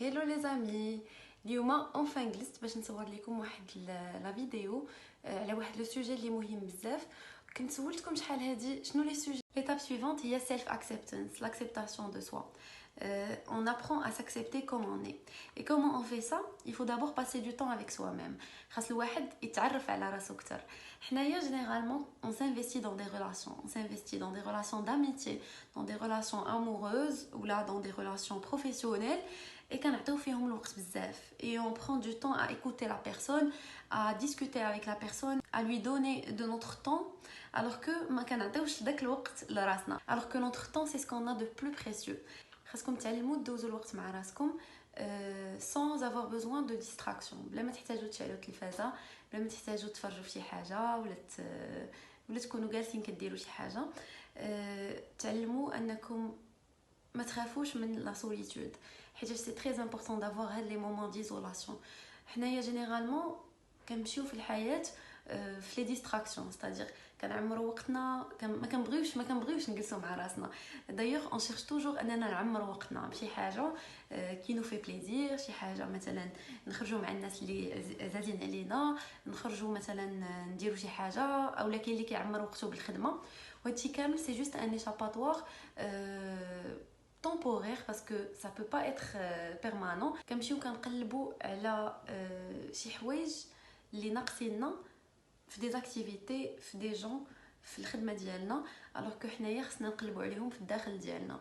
Hello les amis, اليوم enfin جلست باش نصور لكم واحد لا فيديو على واحد لو سوجي اللي مهم بزاف. كنت سولتكم شحال هادي شنو لي سوجي. L'étape suivante هي self acceptance, l'acceptation de soi. On apprend à s'accepter comme on est. Et comment on fait ça? Il faut d'abord passer du temps avec soi-même. خاص الواحد يتعرف على راسو اكثر. حنايا généralement on s'investit dans des relations, on s'investit dans des relations d'amitié, dans des relations amoureuses ou là dans des relations professionnelles. Et كنعطيو فيهم الوقت بزاف et on prend du temps à écouter la personne, à discuter avec la personne, à lui donner de notre temps alors que ما كنعطيوش داك الوقت لراسنا. Alors que notre temps c'est ce qu'on a de plus précieux. خاصكم تعلموا دوزوا الوقت مع راسكم sans avoir besoin de distraction. بلا ما تحتاجوا تشعلوا التلفازه، بلا ما تحتاجوا تفرجوا في شي حاجه ولا تكونوا جالسين كديروا شي حاجه. تعلموا انكم ما تخافوش من لا سوليتود حيت سي تري امبورطون دافوار هاد لي مومون ديزولاسيون. حنايا جينيرالمون كنمشيو في الحياه في لي ديستراكسيون، ستادير كنعمروا وقتنا ما كنبغيوش نجلسوا مع راسنا. دايوغ اون شيرش توجور اننا نعمروا وقتنا بشي حاجه كي نو في بليزير، شي حاجه مثلا نخرجوا مع الناس اللي زادين علينا، نخرجوا مثلا نديروا شي حاجه، اولا كاين اللي كيعمر وقته بالخدمه. وهادشي كامل سي جوست ان échappatoire temporaire parce que ça peut pas être permanent. كنمشيو كنقلبوا على شي حوايج اللي ناقصيننا في دي اكتيفيتي، في دي جون، في الخدمه ديالنا، الوغ كو حنايا خصنا نقلبوا عليهم في الداخل ديالنا.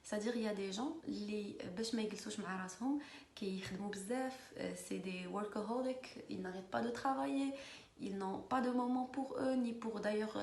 c'est-à-dire يا دي جون اللي باش ما يجلسوش مع راسهم كيخدموا بزاف، c'est des workaholics, ils n'arrêtent pas de travailler, ils n'ont pas de moment pour eux ni pour d'ailleurs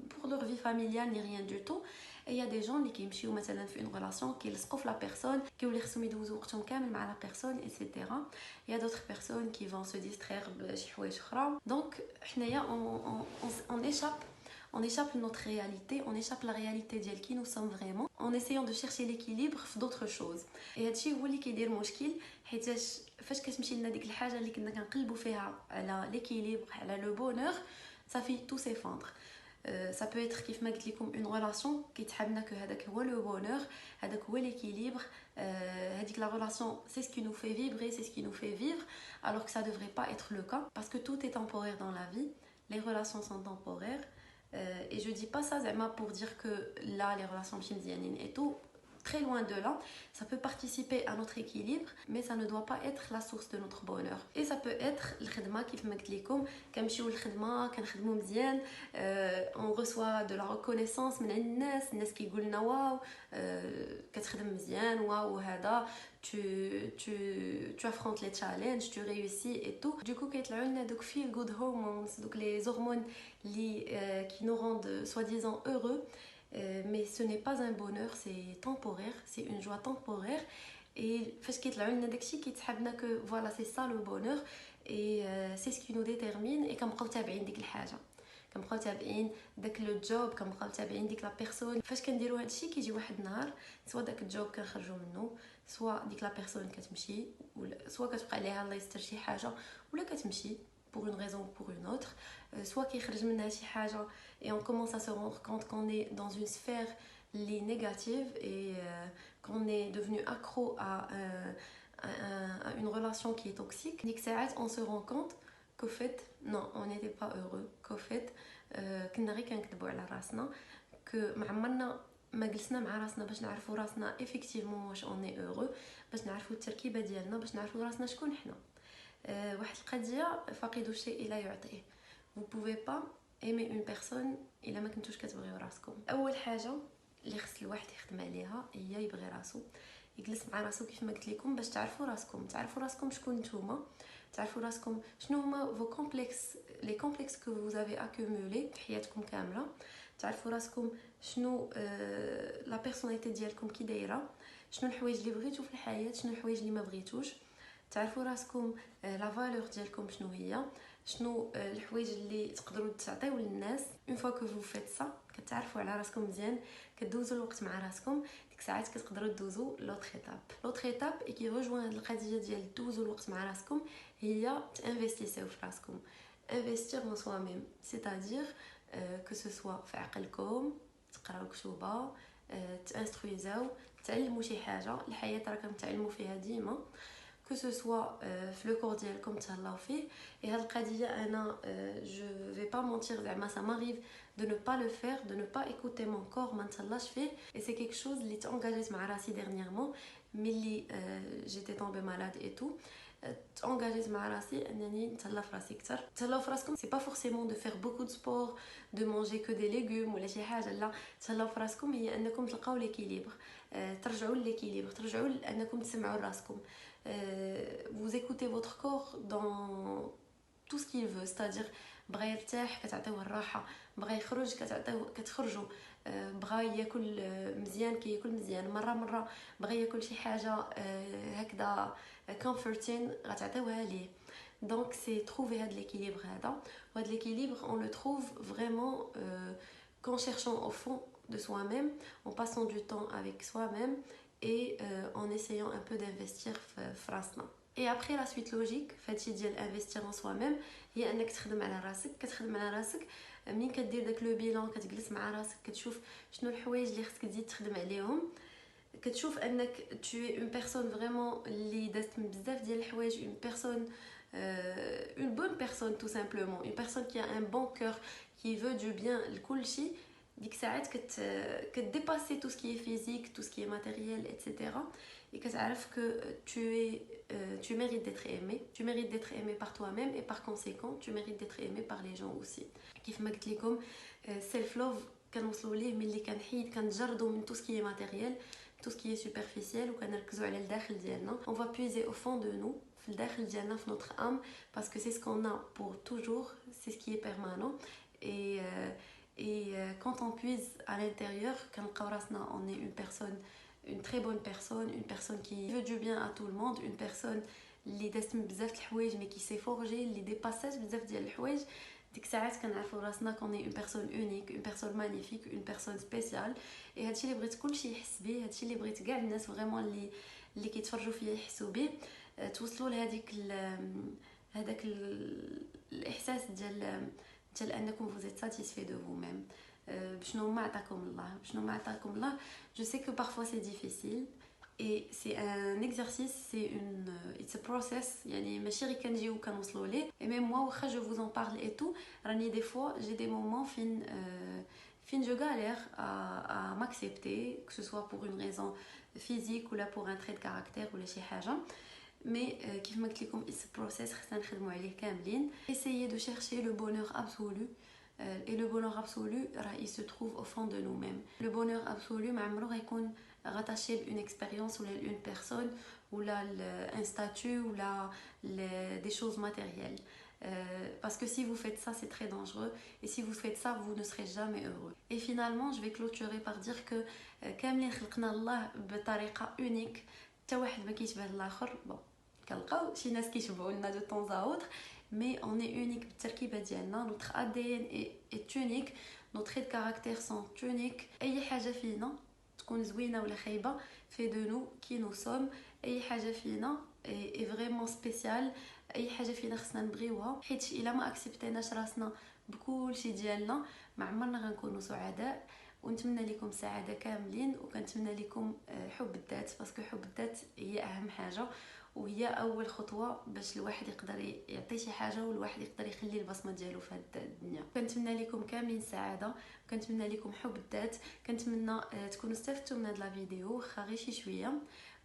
pour leur vie familiale ni rien du tout. Et il y a des gens qui كيمشيو مثلا في une relation كيلصقوا في la personne كيولي خصهم يدوزوا وقتهم كامل مع la personne etc. Il y a d'autres personnes qui vont se distraire بشي حوايج اخرى. Donc حنايا on échappe notre réalité, on échappe la réalité ديال qui nous sommes vraiment en essayant de chercher l'équilibre في d'autres choses. Et هادشي هو اللي كيدير مشكل، حيتاش فاش كتمشي لنا ديك الحاجه اللي كنا كنقلبوا فيها على l'équilibre على le bonheur, ça fait tout s'effondre. Ça peut être كيف ما قلت لكم une relation كيتحابنا que هذاك هو le bonheur، هذاك هو l'équilibre، هذيك la relation c'est ce qui nous fait vibrer, c'est ce qui nous fait vivre, alors que ça devrait pas être le cas parce que tout est temporaire dans la vie, les relations sont temporaires. Et je dis pas ça z'ama pour dire que là les relations mzianines et tout, très loin de là. Ça peut participer à notre équilibre mais ça ne doit pas être la source de notre bonheur. Et ça peut être الخدمه كيف ما قلت لكم كنمشيو للخدمه كنخدموا مزيان، on reçoit de la reconnaissance من الناس كيقول لنا واو كتخدم مزيان، واو هذا tu affrontes les challenges, tu réussis et tout. Du coup كيطلعوا لنا دوك feel good hormones، دوك les hormones qui nous rendent soi-disant heureux. Mais ce n'est pas un bonheur, c'est temporaire, c'est une joie temporaire. Et فاش كيطلعوا لنا داكشي كيتحابنا que voilà c'est ça le bonheur et c'est ce qui nous détermine. Et كنبقاو تابعين ديك الحاجه، كنبقاو تابعين داك لو جوب، كنبقاو تابعين ديك لا بيرسون. فاش كنديروا هادشي كيجي واحد النهار سوا داك الجوب كنخرجوا منه، سوا ديك لا بيرسون كتمشي، ولا سوا كتبقى عليها الله يستر شي حاجه ولا كتمشي pour une raison ou pour une autre. Soit كيخرج منها شي حاجه et on commence à se rendre compte qu'on est dans une sphère négative et qu'on est devenu accro à une relation qui est toxique. ديك ساعات on se rend compte qu'au fait non on n'était pas heureux, qu'au fait كنا غير كنكذبوا على راسنا، que ما عمرنا ما جلسنا مع راسنا باش نعرفوا راسنا effectivement واش on est heureux، باش نعرفوا التركيبه ديالنا، باش نعرفوا راسنا شكون حنا. واحد القضيه فاقد الشيء لا يعطيه. vous pouvez pas aimer une personne الا ما كنتوش كتبغيو راسكم. اول حاجه اللي خص الواحد يخدم عليها هي يبغي راسو، يجلس مع راسو كيف ما قلت لكم باش تعرفوا راسكم شكون نتوما، تعرفوا راسكم شنو هما فو كومبلكس، لي كومبلكس كو vous avez accumulé في حياتكم كامله، تعرفوا راسكم شنو لا بيرسوناليتي ديالكم كي دايره، شنو الحوايج اللي بغيتو في الحياه، شنو الحوايج اللي ما بغيتوش، تعرفوا راسكم لا فالور ديالكم شنو هي، شنو الحوايج اللي تقدروا تعطيو للناس. اون فوا كو فو فيت سا كتعرفوا على راسكم مزيان، كدوزوا الوقت مع راسكم، ديك ساعات كتقدروا دوزوا لوطر ايتاب اي كي رجوان هاد القضيه ديال دوزوا الوقت مع راسكم هي تانفيستيسيو في راسكم. investir en soi-même, c'est-à-dire que ce soit في عقلكم، تقراو كتوبه، تانسترويزاو، تعلموا شي حاجه. الحياه راكم تعلموا فيها ديما que ce soit في لو كور ديالكم تهلاو فيه. et هاد القضيه انا je vais pas mentir زعما ça m'arrive de ne pas le faire, de ne pas écouter mon corps ما نتهلاش فيه. et c'est quelque chose اللي تانجاجيت مع راسي dernièrement ملي j'étais tombée malade et tout. تانجاجيت مع راسي انني نتهلا في راسي اكثر. تهلاو في راسكم c'est pas forcément de faire beaucoup de sport, de manger que des légumes ولا شي حاجه. لا، تهلاو في راسكم هي انكم تلقاو ليكيليبر، ترجعوا ليكيليبر، ترجعوا انكم تسمعوا لراسكم. vous écoutez votre corps dans tout ce qu'il veut, c'est-à-dire بغا يرتاح كتعطيوه الراحه، بغا يخرج كتخرجوا، بغا ياكل مزيان كياكل مزيان، مره بغا ياكل شي حاجه هكذا comforting غتعطيوها ليه. donc c'est trouver هاد l'équilibre هذا. وهاد l'équilibre on le trouve vraiment qu'en cherchant au fond de soi-même, en passant du temps avec soi-même et en essayant un peu d'investir في راسنا. et après la suite logique فهادشي ديال investir en soi-même هي انك تخدم على راسك. كتخدم على راسك منين كدير داك لو بيلون، كتجلس مع راسك كتشوف شنو الحوايج اللي خصك تزيد تخدم عليهم. كتشوف انك tu es une personne vraiment اللي دازت من بزاف ديال الحوايج، une personne une bonne personne tout simplement, une personne qui a un bon cœur, qui veut du bien لكلشي. ديك ساعات كتديباسي tout ce qui est physique, tout ce qui est matériel, etc. et كتعرف que tu mérites d'être aimé, tu mérites d'être aimé par toi-même et par conséquent tu mérites d'être aimé par les gens aussi. كيف ما قلت لكم self love كنوصلوا ليه ملي كنتجردوا من tout ce qui est matériel, tout ce qui est superficiel وكنركزوا على الداخل ديالنا. on va puiser au fond de nous في الداخل ديالنا في notre âme parce que c'est ce qu'on a pour toujours, c'est ce qui est permanent. et quand on puise à l'intérieur كنلقاو راسنا on est une personne, une très bonne personne, une personne qui veut du bien à tout le monde, une personne اللي دازت من بزاف د الحوايج mais qui s'est forgée, اللي ديباسات بزاف ديال الحوايج. ديك ساعات كنعرفوا راسنا qu'on est une personne unique, une personne magnifique, une personne spéciale. et هادشي اللي بغيت كلشي يحس به، هادشي اللي بغيت كاع الناس فريمون اللي كيتفرجوا فيا يحسوا به، توصلوا لهذيك هذاك الاحساس ديال انكم vous êtes satisfait de vous-même. بشنو ما عطاكم الله. je sais que parfois c'est difficile et c'est un exercice, it's a process. يعني ماشي غير كنجيو كنوصلوا ليه. et même moi واخا je vous en parle et tout راني des fois j'ai des moments fin je galère à m'accepter, que ce soit pour une raison physique ou là pour un trait de caractère ou شي حاجه. mais كيف ما قلت لكم it's a process خصنا نخدموا عليه كاملين. essayer de chercher le bonheur absolu. et le bonheur absolu il se trouve au fond de nous-mêmes. le bonheur absolu ما عمرو غيكون rattaché à une expérience ou à une personne ou là un statut ou là des choses matérielles. Parce que si vous faites ça c'est très dangereux et si vous faites ça vous ne serez jamais heureux. et finalement je vais clôturer par dire que كاملين خلقنا الله بطريقه unique، حتى واحد ما كيشبه الاخر. bon كنلقاو شي ناس كيشبهوا لنا de temps à autre mais on est unique بالتركيبه ديالنا. notre ADN est unique, nos traits de caractère sont uniques. اي حاجه فينا تكون زوينه ولا خايبه fait de nous qui nous sommes. اي حاجه فينا est vraiment spéciale، اي حاجه فينا خصنا نبغيوها، حيت الا ما اكسبتيناش راسنا بكلشي ديالنا ما عمرنا غنكونوا سعداء. ونتمنى لكم سعاده كاملين وكنتمنى لكم حب الذات، باسكو حب الذات هي اهم حاجه وهي اول خطوه باش الواحد يقدر يعطي شي حاجه والواحد يقدر يخلي البصمه ديالو في هذه الدنيا. كنتمنى لكم كاملين سعاده، كنتمنى لكم حب الذات، كنتمنى تكونوا استفدتوا من هذه لا فيديو واخا غير شي شويه،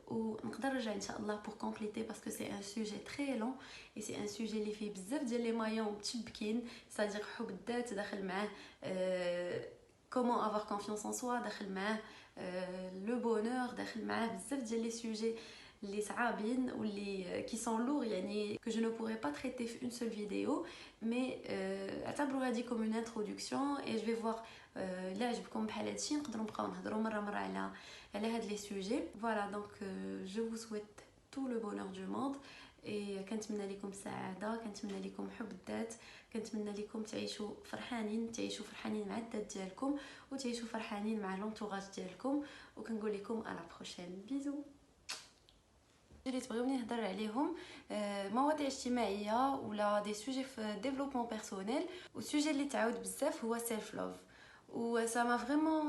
ونقدر نرجع ان شاء الله pour compléter parce que c'est un sujet très long et c'est un sujet اللي فيه بزاف ديال لي مايون متشبكين. c'est-à-dire حب الذات داخل معاه comment avoir confiance en soi، داخل معاه le bonheur، داخل معاه بزاف ديال لي سوجي اللي صعابين واللي qui sont lourds يعني que je ne pourrais pas traiter une seule vidéo. mais اعتبروا هذه comme une introduction et je vais voir لا عجبكم بحال هادشي نقدروا نبقاو نهضروا مره على هاد لي سوجي. voilà donc je vous souhaite tout le bonheur du monde et كنتمنى لكم السعاده، كنتمنى لكم حب الذات، كنتمنى لكم تعيشوا فرحانين مع الذات ديالكم وتعيشوا فرحانين مع لونطوراج ديالكم. وكنقول لكم على بروشين بيزو. اللي تبغيوني نهضر عليهم مواضيع اجتماعيه ولا دي سوجي في ديفلوبمون بيرسونيل. والسوجي اللي تعاود بزاف هو سيلف لوف ça m'a vraiment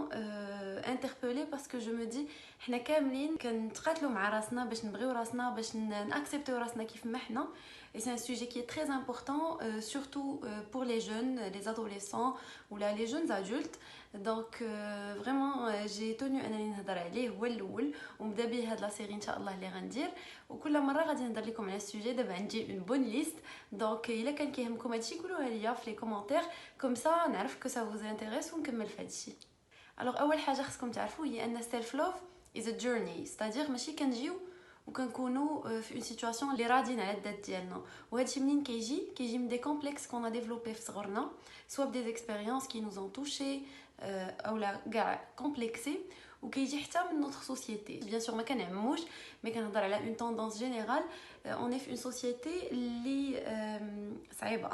interpellée parce que je me dis حنا كاملين كنتقاتلوا مع راسنا باش نبغيو راسنا باش ناكسبتيو راسنا كيف ما حنا. Et c'est un sujet qui est très important, surtout pour les jeunes, les adolescents ou là, les jeunes adultes. Donc vraiment j'ai tenu انني نهضر عليه هو الاول ونبدا به هاد لا سيري ان شاء الله اللي غندير. وكل مره غادي نهضر لكم على السوجي. دابا عندي اون بون ليست. دونك الا كان كيهمكم هادشي قولوها ليا في لي كومونتير كوم سا نعرف كو سا فوز انتريس ونكمل في هادشي. الوغ اول حاجه خصكم تعرفوا هي ان سيلف لوف is a journey. c'est-à-dire ماشي كنجيو وكنكونوا في اون سيتواسيون اللي راضيين على الذات ديالنا. وهادشي منين كيجي من دي كومبلكس كون ا ديفلوبي في صغرنا سوا بدي زيكسبيريونس كي نوز اون توشي اولا كاع كومبلكسي وكيجي حتى من نوتر سوسيتي. بيان سور ما كنعموش مي كنهضر على اون توندونس جينيرال. اون في اون سوسيتي اللي صعيبه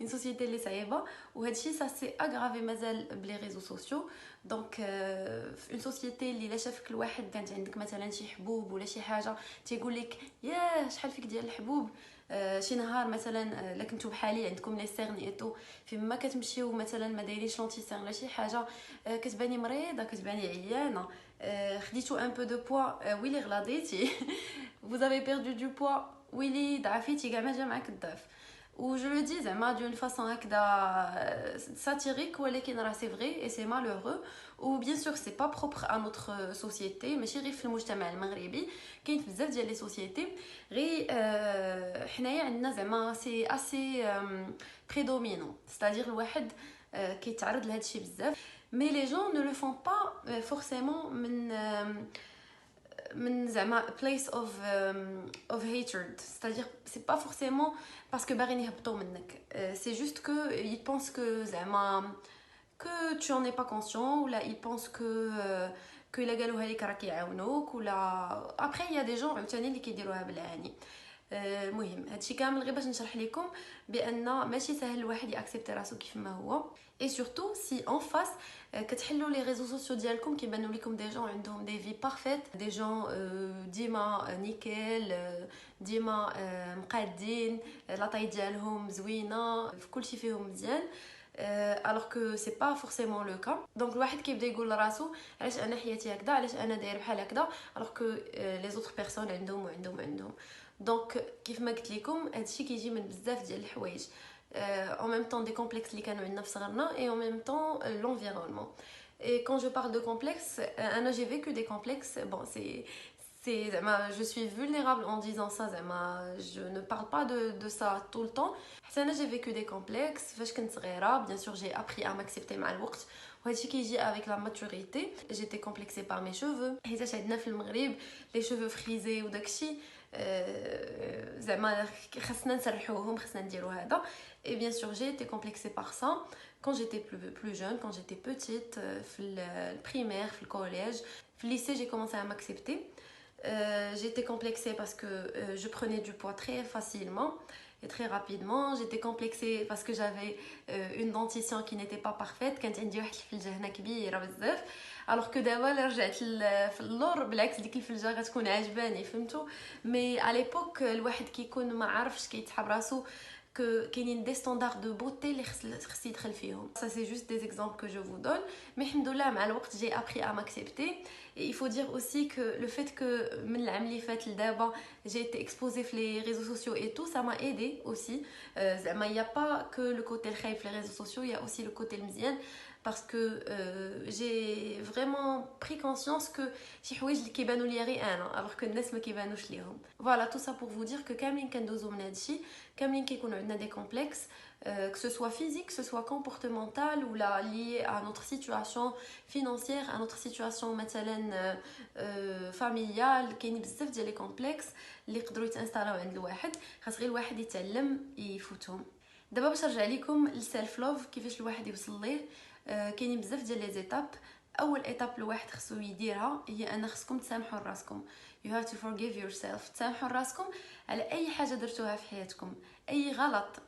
اون سوسيتي اللي صعيبه وهادشي سا سي اغرافي مازال بلي ريزو سوسيو. دونك في اون سوسيتي اللي لا شافك الواحد كانت عندك مثلا شي حبوب ولا شي حاجه تيقول لك ياه شحال فيك ديال الحبوب. شي نهار مثلا لا كنتو بحالي عندكم لي سيرن ايتو فيما كتمشيو مثلا ما دايرينش لونتي سيرن ولا شي حاجه كتباني مريضه كتباني عيانه خديتو ان بو دو بوا ويلي غلاضيتي vous avez perdu du poids ويلي ضعفيتي كاع ما جا معاك الضعف. و جو لو دي زعما دون فاصون هكذا ساتيريك ولكن راه سي فري اي سي مالورو. و بيان سور سي با بروبر ا نوتر سوسيتي ماشي غير في المجتمع المغربي كاين بزاف ديال لي سوسيتي غير حنايا عندنا زعما سي اسي بريدومينون. c'est-à-dire الواحد كيتعرض لهذا الشيء بزاف مي لي جون نو لو فون با فورسيمون من زعما place of hatred. c'est-à-dire c'est pas forcément parce que باغيين يهبطوا منك. c'est juste que ils pensent que زعما que tu en es pas conscient ou là ils pensent que الا قالوها لك راه كيعاونوك ولا après il y a des gens عاوتاني اللي كيديروها بالعاني. المهم هادشي كامل غير باش نشرح لكم بان ماشي سهل الواحد ياكسبتي راسو كيف ما هو. اي سورتو سي اون فاس كتحلوا لي ريزو سوسيو ديالكم كيبانوا لكم دي جون عندهم دي في بارفيت دي جون ديما نيكيل ديما مقادين لاطاي ديالهم زوينه في كلشي فيهم مزيان. alors que c'est pas forcément le cas. donc الواحد كيبدا يقول لراسو علاش انا حياتي هكذا علاش انا داير بحال هكذا alors que les autres personnes عندهم. دونك كيف ما قلت لكم هادشي كيجي من بزاف ديال الحوايج en même temps des complexes اللي كانوا عندنا في صغرنا et en même temps l'environnement. et quand je parle de complexe انا j'ai vécu des complexes. bon c'est je suis vulnérable en disant ça زعما je ne parle pas de ça tout le temps. حتى انا j'ai vécu des complexes فاش كنت صغيره. bien sûr j'ai appris à m'accepter مع الوقت وهادشي كيجي avec la maturité. j'étais complexée par mes cheveux حيت عندنا في المغرب les cheveux frisés وداكشي زعما خاصنا نسرحوهم خاصنا نديرو هذا. et bien sûr j'ai été complexée par ça quand j'étais plus jeune, quand j'étais petite في le primaire في le collège في le lycée j'ai commencé à m'accepter. j'étais complexée parce que je prenais du poids très facilement et très rapidement. j'étais complexée parce que j'avais une dentition qui n'était pas parfaite. كانت عندي واحد الفلجه هنا كبيره بزاف alors que دابا رجعت في اللور بالعكس ديك الفلجه غتكون عجباني فهمتوا. مي على ليبوك الواحد كيكون ما عارفش كيتحب راسو كاينين دي ستاندار دو بوتي اللي خص يدخل فيهم. ça c'est juste des exemples que je vous donne. mais الحمد لله مع الوقت j'ai appris à m'accepter. et il faut dire aussi que le fait que من العام اللي فات لدابا j'ai été exposée في les réseaux sociaux et tout ça m'a aidé aussi. زعما il y a pas que le côté الخايب في les réseaux sociaux, il y a aussi le côté المزيان parce que j'ai vraiment pris conscience que شي حوايج اللي كيبانوا ليا غير انا alors que الناس ما كيبانوش ليهم. voilà tout ça pour vous dire que كاملين كندوزو من هادشي كاملين كيكونوا عندنا des complexes que ce soit physique, que ce soit comportemental ou là lié à notre situation financière, à notre situation مثلا familiale. كاين بزاف ديال لي كومبلكس اللي يقدروا يتانستالاو عند الواحد خاص غير الواحد يتعلم يفوتهم. دابا باش نرجع لكم للسيلف لوف كيفاش الواحد يوصل ليه. كاينين بزاف ديال لي زيتاب. اول ايتاب الواحد خصو يديرها هي ان خصكم تسامحوا راسكم. you have to forgive yourself. تسامحوا راسكم على اي حاجه درتوها في حياتكم اي غلط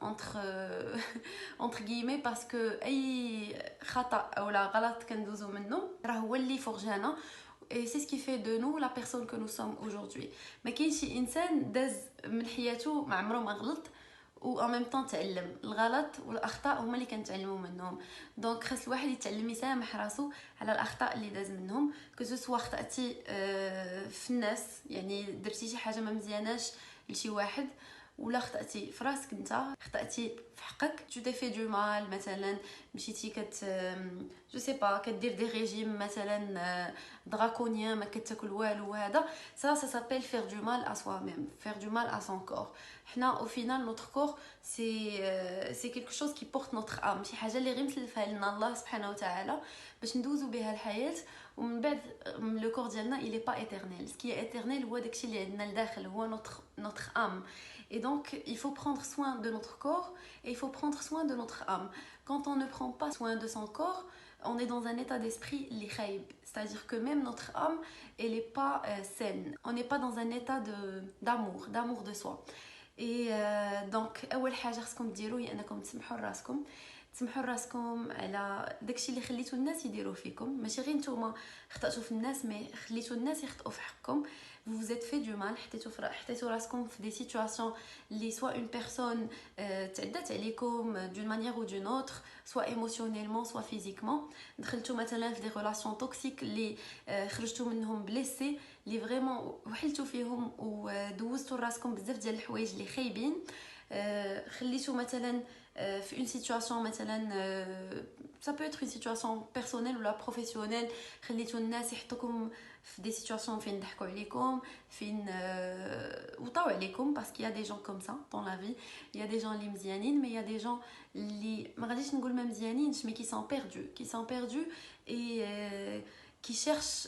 entre guillemets parce que اي خطا او لا غلط كندوزو منه راه هو اللي فرجانا et c'est ce qui fait de nous la personne que nous sommes aujourd'hui. ما كاينش شي انسان داز من حياته ما عمره ما غلط و ان ميم طون تعلم. الغلط والاخطاء هما اللي كنتعلموا منهم. دونك خاص الواحد يتعلم يسامح راسو على الاخطاء اللي داز منهم، كو سوا خطاتي في الناس، يعني درتي شي حاجه ما مزياناش لشي واحد، ولا خطاتي في راسك انت، خطاتي في حقك، تو تي في دو مال مثلا، مشيتي جو سي با كدير دي ريجيم مثلا دراكونيان، ما كتاكل والو، هذا ça s'appelle faire du mal à soi-même, faire du mal à son corps. حنا au final notre corps c'est quelque chose qui porte notre âme، شي حاجه اللي غير متلفها لنا الله سبحانه وتعالى باش ندوزو بها الحياه. ومن بعد لو كور ديالنا il est pas éternel. Ce qui est éternel هو داكشي اللي عندنا لداخل، هو notre âme. Et donc il faut prendre soin de notre corps et il faut prendre soin de notre âme. Quand on ne prend pas soin de son corps, on est dans un état d'esprit li khaïb, c'est-à-dire que même notre âme elle est pas saine, on n'est pas dans un état d'amour de soi. Et donc اول حاجه خصكم ديروا هي انكم تسمحوا لراسكم على داكشي اللي خليتو الناس يديروا فيكم. ماشي غير نتوما خطاتوا في الناس، مي خليتو الناس يخطئوا في حقكم. vous vous êtes fait du mal، حطيتوا راسكم في دي سيتواسيون اللي سوا اون بيرسون تعدات عليكم d'une manière ou d'une autre، soit émotionnellement soit physiquement. دخلتوا مثلا في دي ريلاسيون توكسيك اللي خرجتوا منهم بليسي، اللي فريمون وحلتوا فيهم ودوزتوا راسكم بزاف ديال الحوايج اللي خايبين. خليتوا مثلا في une situation مثلا ça peut être une situation personnelle ou la professionnelle، خليتوا الناس يحطوكم في دي سيتواسيون فين ضحكوا عليكم، فين وطاو عليكم، parce qu'il y a des gens comme ça dans la vie. Il y a des gens اللي مزيانين، mais il y a des gens اللي ما غاديش نقول ما مزيانينش، mais qui sont perdus et qui cherchent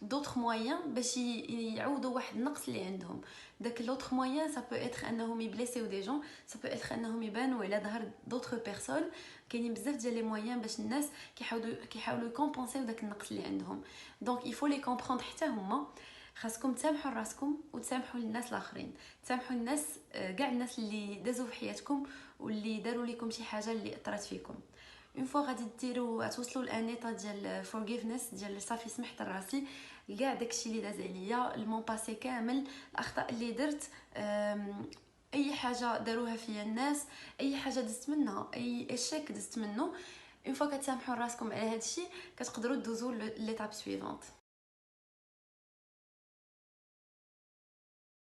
d'autres moyens باش يعوضوا واحد النقص اللي عندهم. داك l'autre moyen ça peut être انهم يبليسيو دي جون، ça peut être انهم يبانوا على ظهر d'autres personnes. كاينين بزاف ديال لي مويان باش الناس كيحاولوا يكومبونسيو داك النقص اللي عندهم. دونك il faut les comprendre حتى هما. خاصكم تسامحوا راسكم وتسامحوا الناس الاخرين، تسامحوا الناس كاع الناس اللي دازوا في حياتكم واللي داروا لكم شي حاجه اللي اثرت فيكم. اون فوا غادي ديروا توصلوا لانيطا ديال forgiveness، ديال صافي سمحت لراسي كاع داكشي اللي داز عليا، المون باسي كامل، الاخطاء اللي درت، اي حاجه داروها فيا الناس، اي حاجه دزت منها، اي اشيك دزت منه. اون فوا كتسامحوا راسكم على هذا الشيء كتقدروا دوزوا ليتاب سويفونت.